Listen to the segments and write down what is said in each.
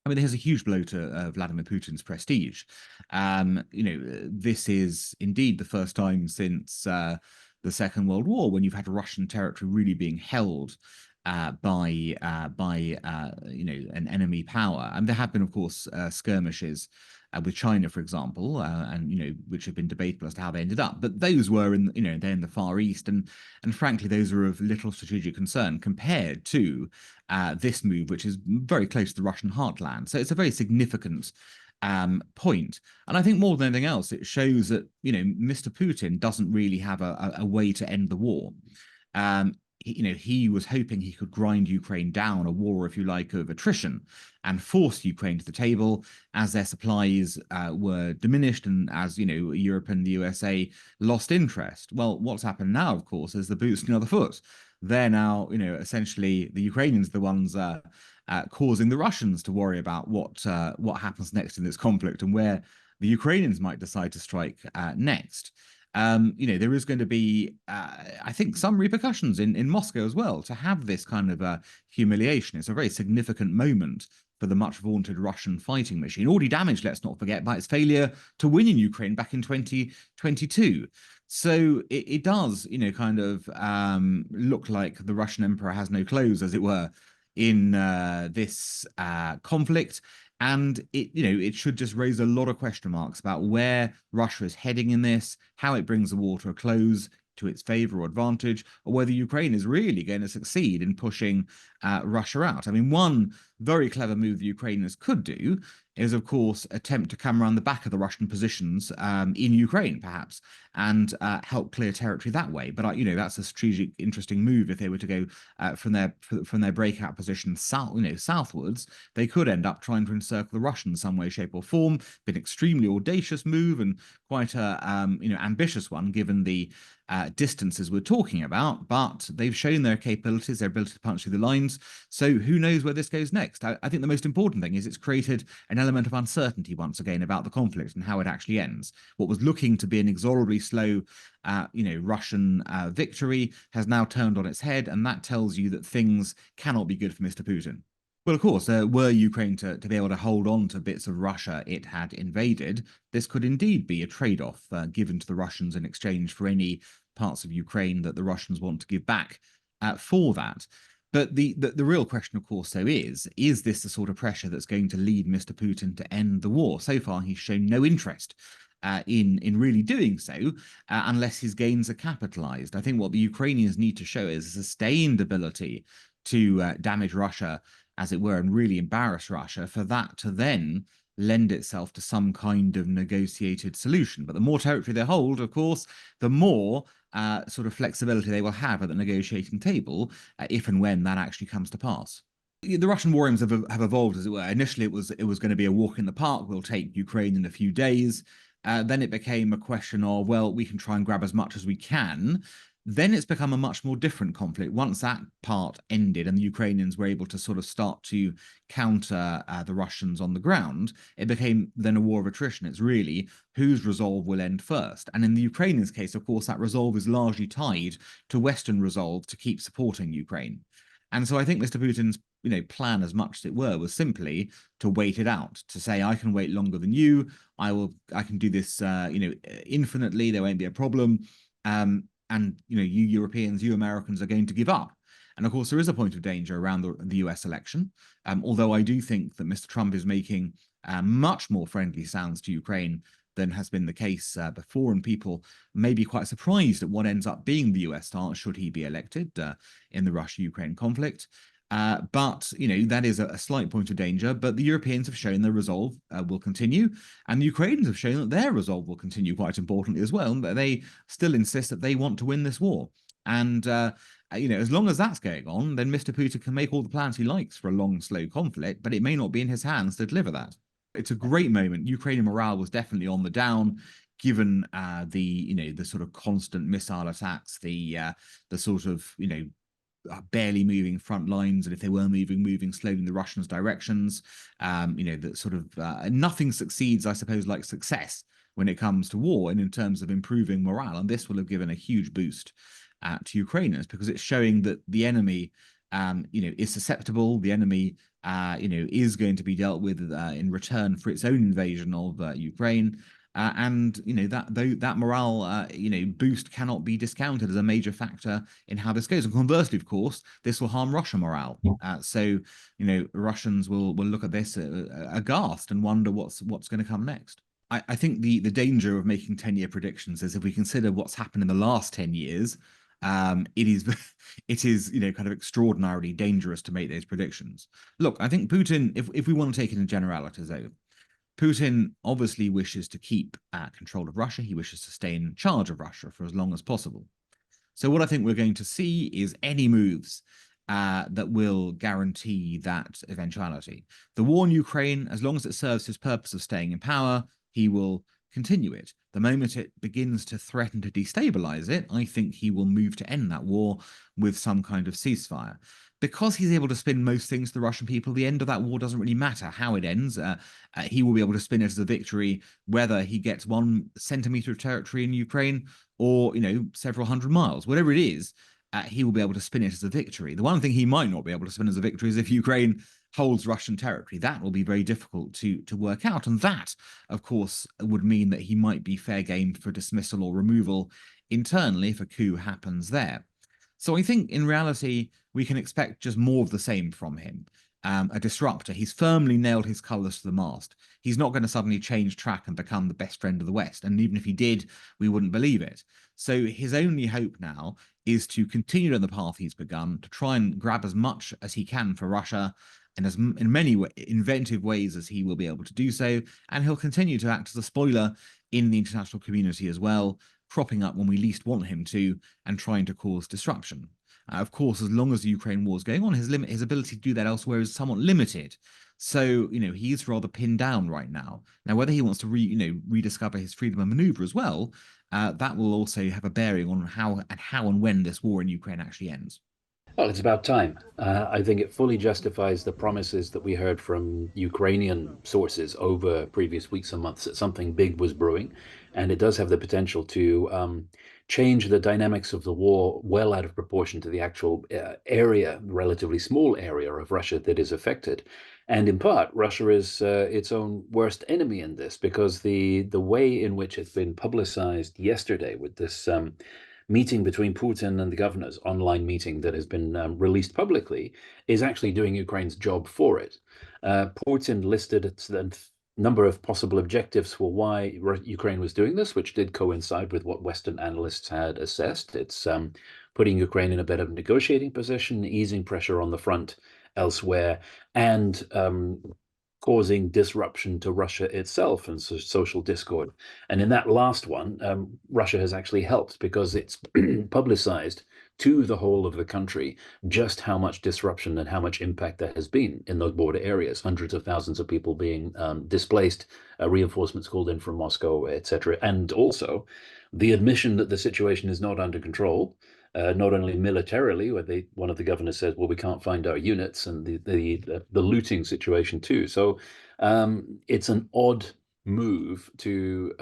I mean, there's a huge blow to Vladimir Putin's prestige. This is indeed the first time since the Second World War when you've had Russian territory really being held by an enemy power. And there have been, of course, skirmishes with China, for example, and which have been debatable as to how they ended up. But those were they're in the Far East, and frankly, those are of little strategic concern compared to this move, which is very close to the Russian heartland. So it's a very significant point. And I think more than anything else, it shows that Mr. Putin doesn't really have a way to end the war. He was hoping he could grind Ukraine down, a war, if you like, of attrition, and force Ukraine to the table as their supplies were diminished and as, Europe and the USA lost interest. Well, what's happened now, of course, is the boot's on the other foot. They're now, essentially the Ukrainians, the ones causing the Russians to worry about what happens next in this conflict and where the Ukrainians might decide to strike next. There is going to be, I think, some repercussions in Moscow as well to have this kind of humiliation. It's a very significant moment for the much vaunted Russian fighting machine, already damaged, let's not forget, by its failure to win in Ukraine back in 2022. So it does, kind of look like the Russian emperor has no clothes, as it were, in this conflict. And it should just raise a lot of question marks about where Russia is heading in this, how it brings the war to a close to its favor or advantage, or whether Ukraine is really going to succeed in pushing Russia out. I mean, one very clever move the Ukrainians could do is, of course, attempt to come around the back of the Russian positions in Ukraine, perhaps, and help clear territory that way. But that's a strategic, interesting move. If they were to go from their breakout position southwards, they could end up trying to encircle the Russians some way, shape, or form. Been extremely audacious move and quite a ambitious one, given the distances we're talking about. But they've shown their capabilities, their ability to punch through the lines. So who knows where this goes next? I think the most important thing is it's created an element of uncertainty once again about the conflict and how it actually ends. What was looking to be an inexorably slow, Russian victory has now turned on its head, and that tells you that things cannot be good for Mr. Putin. Well, of course, were Ukraine to be able to hold on to bits of Russia it had invaded, this could indeed be a trade-off given to the Russians in exchange for any parts of Ukraine that the Russians want to give back for that. But the real question, of course, though, is this the sort of pressure that's going to lead Mr. Putin to end the war? So far, he's shown no interest in really doing so unless his gains are capitalized. I think what the Ukrainians need to show is a sustained ability to damage Russia, as it were, and really embarrass Russia, for that to then lend itself to some kind of negotiated solution. But the more territory they hold, of course, the more sort of flexibility they will have at the negotiating table, if and when that actually comes to pass. The Russian war aims have evolved, as it were. Initially, it was going to be a walk in the park. We'll take Ukraine in a few days. Then it became a question of, well, we can try and grab as much as we can. Then it's become a much more different conflict. Once that part ended and the Ukrainians were able to sort of start to counter the Russians on the ground, it became then a war of attrition. It's really whose resolve will end first. And in the Ukrainians' case, of course, that resolve is largely tied to Western resolve to keep supporting Ukraine. And so I think Mr. Putin's plan, as much as it were, was simply to wait it out, to say, I can wait longer than you. I can do this infinitely. There won't be a problem. And you Europeans, you Americans are going to give up. And of course, there is a point of danger around the US election. Although I do think that Mr. Trump is making much more friendly sounds to Ukraine than has been the case before, and people may be quite surprised at what ends up being the US stance should he be elected in the Russia-Ukraine conflict. But that is a slight point of danger. But the Europeans have shown their resolve will continue, and the Ukrainians have shown that their resolve will continue, quite importantly as well. That they still insist that they want to win this war. And as long as that's going on, then Mr. Putin can make all the plans he likes for a long, slow conflict, but it may not be in his hands to deliver that. It's a great moment. Ukrainian morale was definitely on the down, given the sort of constant missile attacks, the sort of barely moving front lines, and if they were moving slowly in the Russians' directions. That sort of nothing succeeds, I suppose, like success when it comes to war and in terms of improving morale. And this will have given a huge boost to Ukrainians, because it's showing that the enemy is susceptible. The enemy, is going to be dealt with in return for its own invasion of Ukraine. And that morale boost cannot be discounted as a major factor in how this goes. And conversely, of course, this will harm Russian morale. So Russians will look at this aghast and wonder what's going to come next. I think the danger of making 10-year predictions is, if we consider what's happened in the last 10 years, it is kind of extraordinarily dangerous to make those predictions. Look, I think Putin, if we want to take it in generalities, though, Putin obviously wishes to keep control of Russia. He wishes to stay in charge of Russia for as long as possible. So what I think we're going to see is any moves that will guarantee that eventuality. The war in Ukraine, as long as it serves his purpose of staying in power, he will continue it. The moment it begins to threaten to destabilize it, I think he will move to end that war with some kind of ceasefire. Because he's able to spin most things to the Russian people, the end of that war doesn't really matter how it ends. He will be able to spin it as a victory, whether he gets 1 centimeter of territory in Ukraine or, several hundred miles, whatever it is. He will be able to spin it as a victory. The one thing he might not be able to spin as a victory is if Ukraine holds Russian territory. That will be very difficult to work out. And that, of course, would mean that he might be fair game for dismissal or removal internally if a coup happens there. So I think in reality, we can expect just more of the same from him. A disruptor. He's firmly nailed his colors to the mast. He's not going to suddenly change track and become the best friend of the West. And even if he did, we wouldn't believe it. So his only hope now is to continue on the path he's begun, to try and grab as much as he can for Russia, and in many inventive ways as he will be able to do so. And he'll continue to act as a spoiler in the international community as well, cropping up when we least want him to and trying to cause disruption. Of course, as long as the Ukraine war is going on, his ability to do that elsewhere is somewhat limited. So, he's rather pinned down right now. Now, whether he wants to rediscover his freedom of maneuver as well, that will also have a bearing on how and when this war in Ukraine actually ends. Well, it's about time. I think it fully justifies the promises that we heard from Ukrainian sources over previous weeks and months that something big was brewing, and it does have the potential to change the dynamics of the war well out of proportion to the actual area, relatively small area of Russia that is affected. And in part, Russia is its own worst enemy in this, because the way in which it's been publicized yesterday with this meeting between Putin and the governors, online meeting that has been released publicly, is actually doing Ukraine's job for it. Putin listed a number of possible objectives for why Ukraine was doing this, which did coincide with what Western analysts had assessed. It's putting Ukraine in a better negotiating position, easing pressure on the front elsewhere, and causing disruption to Russia itself and social discord. And in that last one, Russia has actually helped, because it's publicized to the whole of the country just how much disruption and how much impact there has been in those border areas. Hundreds of thousands of people being displaced, reinforcements called in from Moscow, etc. And also the admission that the situation is not under control. Not only militarily, where one of the governors said, "Well, we can't find our units," and the looting situation too. So it's an odd move to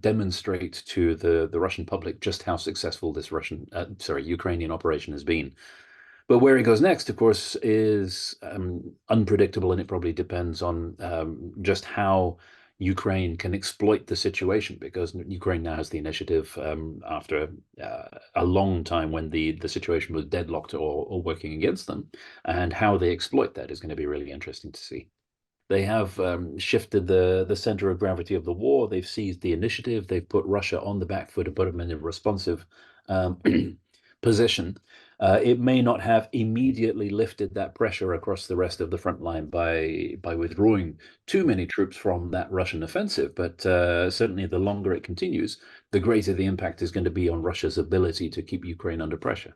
demonstrate to the Russian public just how successful this Ukrainian operation has been. But where it goes next, of course, is unpredictable, and it probably depends on just how Ukraine can exploit the situation, because Ukraine now has the initiative after a long time when the situation was deadlocked or working against them, and how they exploit that is going to be really interesting to see. They have shifted the center of gravity of the war. They've seized the initiative. They've put Russia on the back foot and put them in a responsive position. It may not have immediately lifted that pressure across the rest of the front line by withdrawing too many troops from that Russian offensive, but certainly the longer it continues, the greater the impact is going to be on Russia's ability to keep Ukraine under pressure.